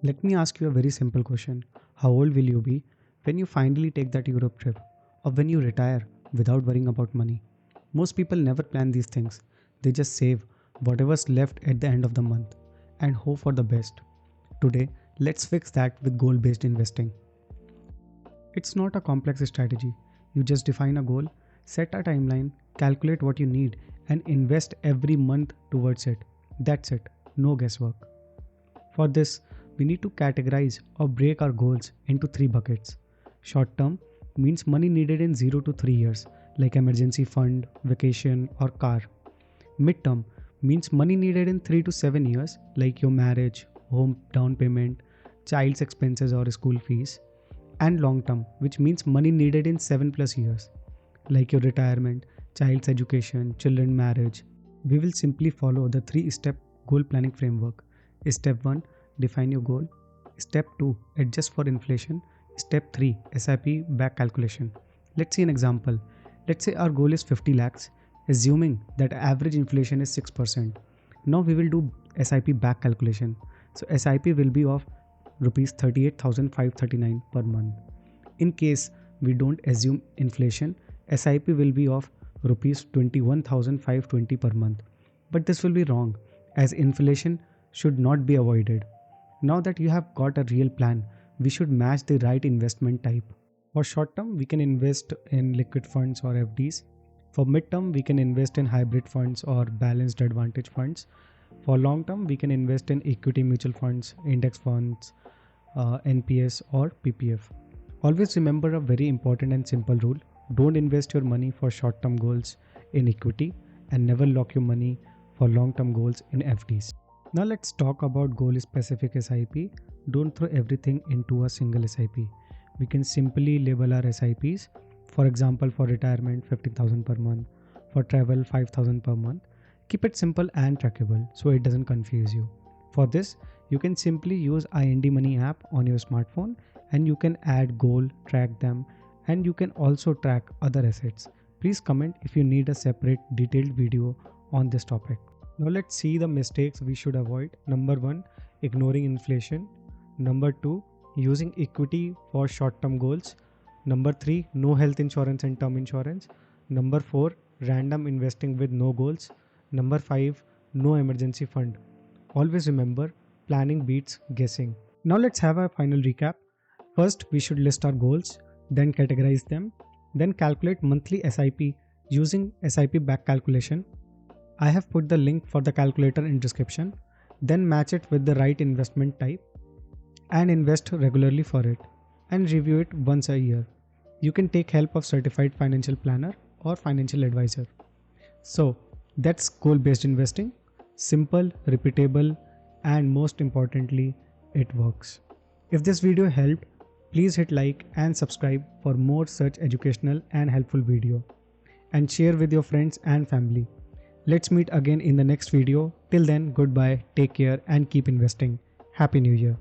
Let me ask you a very simple question. How old will you be when you finally take that Europe trip? Or when you retire without worrying about money? Most people never plan these things. They just save whatever's left at the end of the month and hope for the best. Today, let's fix that with goal based investing. It's not a complex strategy. You just define a goal, set a timeline, calculate what you need, and invest every month towards it. That's it, no guesswork. For this, we need to categorize or break our goals into three buckets. Short term means money needed in 0 to 3 years, like emergency fund, vacation, or car. Mid term means money needed in 3 to 7 years, like your marriage, home down payment, child's expenses, or school fees. And long term, which means money needed in 7 plus years, like your retirement, child's education, children marriage. We will simply follow the 3-step goal planning framework. Step 1, define your goal. Step 2, adjust for inflation. Step 3, SIP back calculation. Let's see an example. Let's say our goal is 50 lakhs, assuming that average inflation is 6%. Now we will do SIP back calculation. So SIP will be of rupees 38,539 per month. In case we don't assume inflation, SIP will be of rupees 21,520 per month. But this will be wrong, as inflation should not be avoided. Now that you have got a real plan, we should match the right investment type. For short term, we can invest in liquid funds or FDs. For mid term, we can invest in hybrid funds or balanced advantage funds. For long term, we can invest in equity mutual funds, index funds, NPS or PPF. Always remember a very important and simple rule. Don't invest your money for short term goals in equity and never lock your money for long term goals in FDs. Now let's talk about goal specific SIP. Don't throw everything into a single SIP. We can simply label our SIPs. For example, for retirement 15,000 per month, for travel 5,000 per month. Keep it simple and trackable so it doesn't confuse you. For this, you can simply use IND Money app on your smartphone and you can add goal, track them, and you can also track other assets. Please comment if you need a separate detailed video on this topic. Now let's see the mistakes we should avoid. Number 1, ignoring inflation. Number 2, using equity for short-term goals. Number 3, no health insurance and term insurance. Number 4, random investing with no goals. Number 5, no emergency fund. Always remember, planning beats guessing. Now let's have a final recap. First, we should list our goals, then categorize them, then calculate monthly SIP using SIP back calculation. I have put the link for the calculator in description. Then match it with the right investment type and invest regularly for it and review it once a year. You can take help of certified financial planner or financial advisor. So that's goal-based investing. Simple, repeatable, and most importantly, it works. If this video helped, please hit like and subscribe for more such educational and helpful video. And share with your friends and family. Let's meet again in the next video. Till then, goodbye, take care and keep investing. Happy New Year.